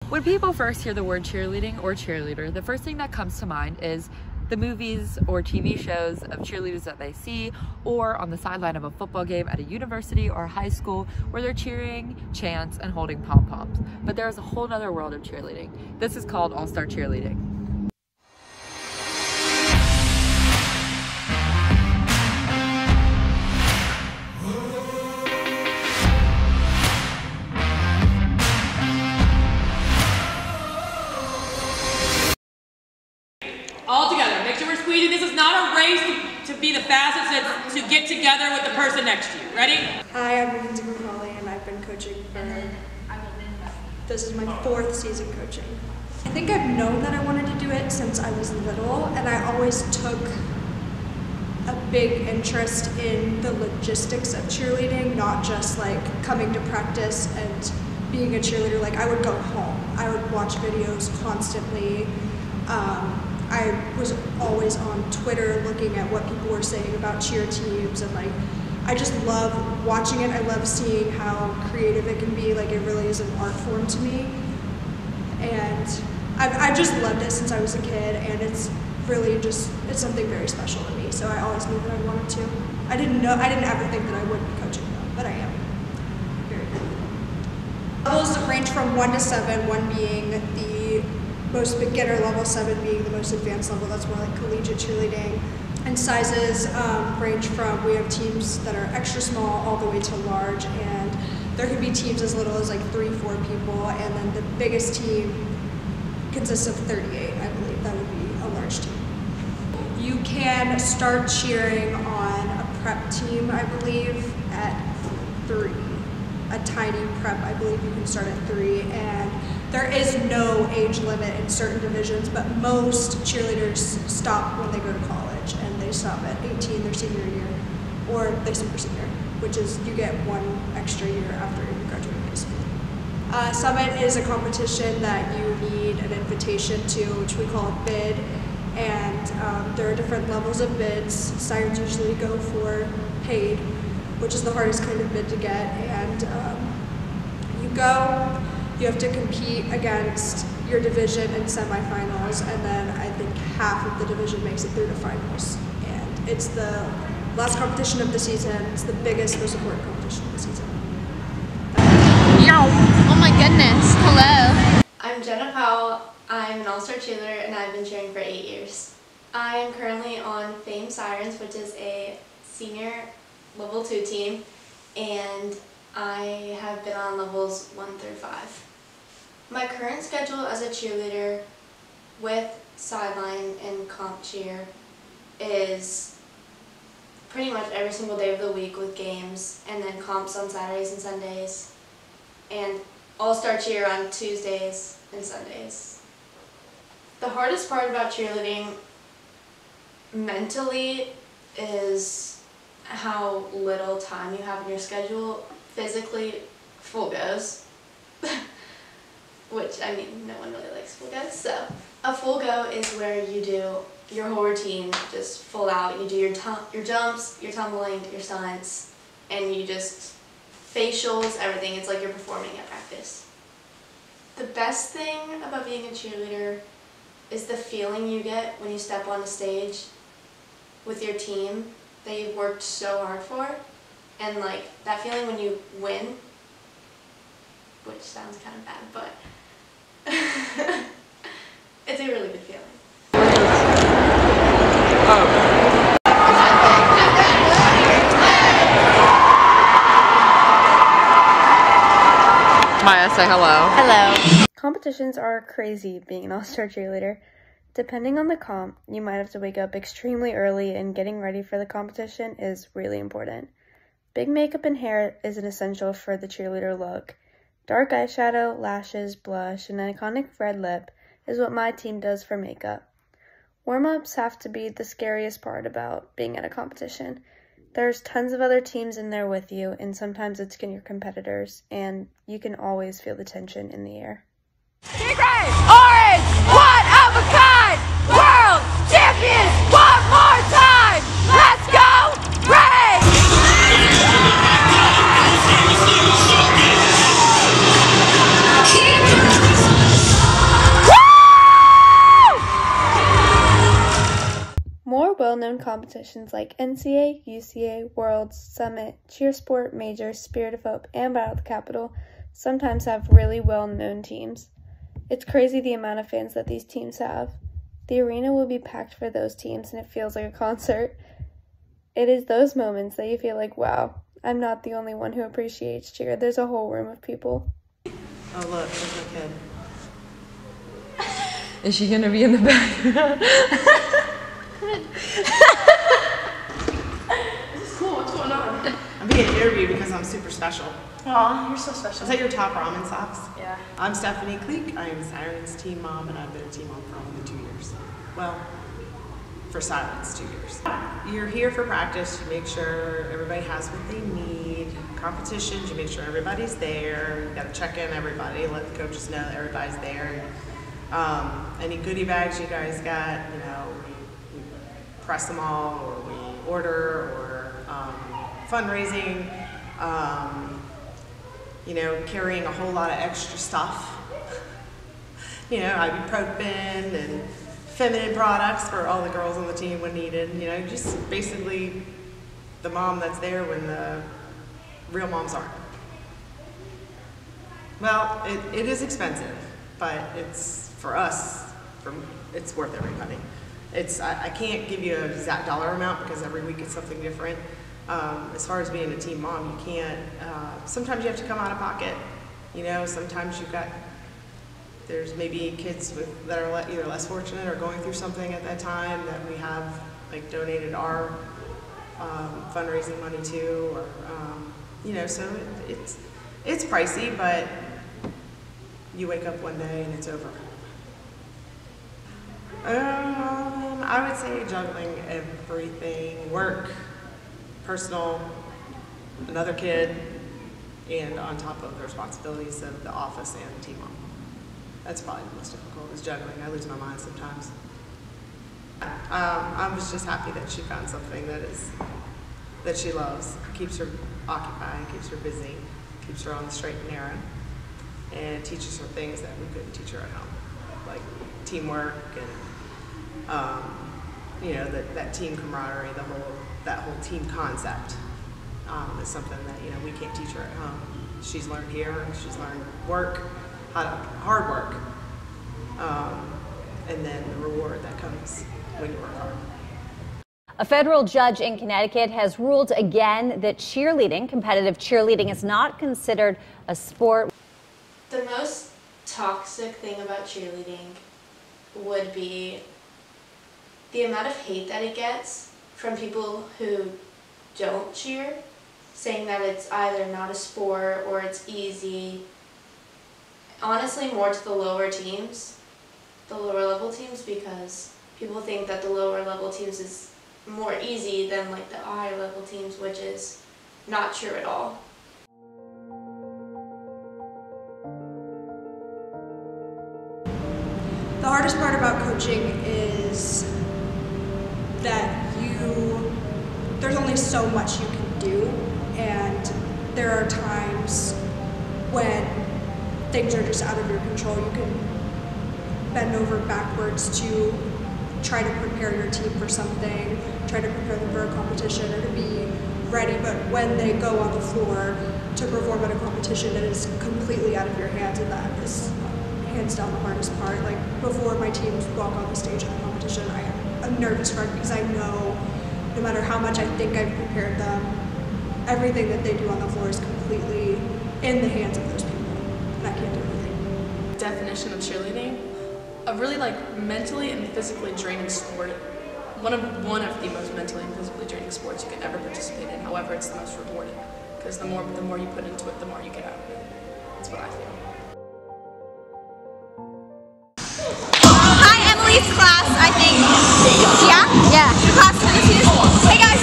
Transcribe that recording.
When people first hear the word cheerleading or cheerleader, the first thing that comes to mind is the movies or TV shows of cheerleaders that they see, or on the sideline of a football game at a university or a high school where they're cheering, chants, and holding pom-poms. But there's a whole nother world of cheerleading. This is called all-star cheerleading. All together. Make sure we're squeezing. This is not a race to be the fastest, it's to get together with the person next to you. Ready? Hi, I'm Mackenzie McCauley, and I've been coaching for, this is my 4th season coaching. I think I've known that I wanted to do it since I was little, and I always took a big interest in the logistics of cheerleading, not just like coming to practice and being a cheerleader. Like, I would go home. I would watch videos constantly. I was always on Twitter looking at what people were saying about cheer teams, and like, I just love watching it. I love seeing how creative it can be. Like, it really is an art form to me. And I've just loved it since I was a kid, and it's really just, it's something very special to me. So I always knew that I wanted to. I didn't ever think that I would be coaching though, but I am. Very good. Levels range from 1 to 7, 1 being the most beginner level, 7 being the most advanced level. That's more like collegiate cheerleading. And sizes range from, we have teams that are extra small all the way to large, and there can be teams as little as like 3-4 people, and then the biggest team consists of 38, I believe. That would be a large team. You can start cheering on a prep team, I believe, at 3. A tiny prep, I believe you can start at 3, and there is no age limit in certain divisions, but most cheerleaders stop when they go to college, and they stop at 18 their senior year, or they super senior, which is you get 1 extra year after you graduate high school. Summit is a competition that you need an invitation to, which we call a bid, and there are different levels of bids. Sirens usually go for paid, which is the hardest kind of bid to get, and you go. You have to compete against your division in semifinals, and then I think half of the division makes it through to finals. And it's the last competition of the season. It's the biggest, most important competition of the season. Yo! Oh my goodness. Hello. I'm Jenna Powell. I'm an all-star cheerleader, and I've been cheering for 8 years. I am currently on Fame Sirens, which is a senior level 2 team, and I have been on levels 1 through 5. My current schedule as a cheerleader with sideline and comp cheer is pretty much every single day of the week with games, and then comps on Saturdays and Sundays, and all-star cheer on Tuesdays and Sundays. The hardest part about cheerleading mentally is how little time you have in your schedule. Physically, full goes. Which, I mean, no one really likes full goes. So, a full go is where you do your whole routine just full out. You do your jumps, your tumbling, your stunts, and you just facials, everything. It's like you're performing at practice. The best thing about being a cheerleader is the feeling you get when you step on the stage with your team that you've worked so hard for, and like that feeling when you win, which sounds kind of bad, but it's a really good feeling. Maya, say hello. Hello. Competitions are crazy being an all-star cheerleader. Depending on the comp, you might have to wake up extremely early, and getting ready for the competition is really important. Big makeup and hair is an essential for the cheerleader look. Dark eyeshadow, lashes, blush, and an iconic red lip is what my team does for makeup. Warm-ups have to be the scariest part about being at a competition. There's tons of other teams in there with you, and sometimes it's your competitors, and you can always feel the tension in the air. Tigray, orange, one of a kind, world champions, one more time. Let's go, Ray! well-known competitions like NCAA, UCA, Worlds, Summit, Cheer Sport, Major, Spirit of Hope, and Battle of the Capitol sometimes have really well-known teams. It's crazy the amount of fans that these teams have. The arena will be packed for those teams, and it feels like a concert. It is those moments that you feel like, wow, I'm not the only one who appreciates cheer. There's a whole room of people. Oh look, there's my kid. Is she gonna be in the background? This is cool, what's going on? I'm being interviewed because I'm super special. Aw, you're so special. Is that your top ramen socks? Yeah. I'm Stephanie Cleek. I am Siren's team mom, and I've been a team mom for only 2 years. Well, for Siren's 2 years. You're here for practice. You make sure everybody has what they need. Competitions, you make sure everybody's there. You gotta check in everybody, let the coaches know that everybody's there. Any goodie bags you guys got, you know, we press them all, or we order, or fundraising. You know, carrying a whole lot of extra stuff. You know, ibuprofen and feminine products for all the girls on the team when needed. You know, just basically the mom that's there when the real moms aren't. Well, it is expensive, but it's, for us, it's worth every penny. I can't give you an exact dollar amount because every week it's something different. As far as being a team mom, you can't, sometimes you have to come out of pocket. You know, sometimes there's maybe kids that are either less fortunate or going through something at that time that we have like donated our fundraising money to, or, you know, so it's pricey, but you wake up one day and it's over. I would say juggling everything, work, personal, another kid, and on top of the responsibilities of the office and the team mom. That's probably the most difficult, is juggling. I lose my mind sometimes. I was just happy that she found something that she loves, keeps her occupied, keeps her busy, keeps her on the straight and narrow, and teaches her things that we couldn't teach her at home, like teamwork and you know, that team camaraderie, that whole team concept is something that, you know, we can't teach her at home. She's learned here. She's learned hard work, and then the reward that comes when you work hard. A federal judge in Connecticut has ruled again that competitive cheerleading, is not considered a sport. The most toxic thing about cheerleading would be the amount of hate that it gets from people who don't cheer, saying that it's either not a sport or it's easy. Honestly, more to the lower teams, the lower level teams, because people think that the lower level teams is more easy than like the higher level teams, which is not true at all. The hardest part about coaching is that there's only so much you can do, and there are times when things are just out of your control. You can bend over backwards to try to prepare your team for something, try to prepare them for a competition or to be ready, but when they go on the floor to perform at a competition, it is completely out of your hands, and that is hands down the hardest part. Like, before my teams walk on the stage at the competition, I am a nervous wreck because I know no matter how much I think I've prepared them, everything that they do on the floor is completely in the hands of those people, and I can't do anything. Definition of cheerleading: a really mentally and physically draining sport. One of the most mentally and physically draining sports you can ever participate in. However, it's the most rewarding, because the more you put into it, the more you get out of it. That's what I feel. Hi, Emily's class, I think. Yeah? Yeah. Your class tennis. Hey guys,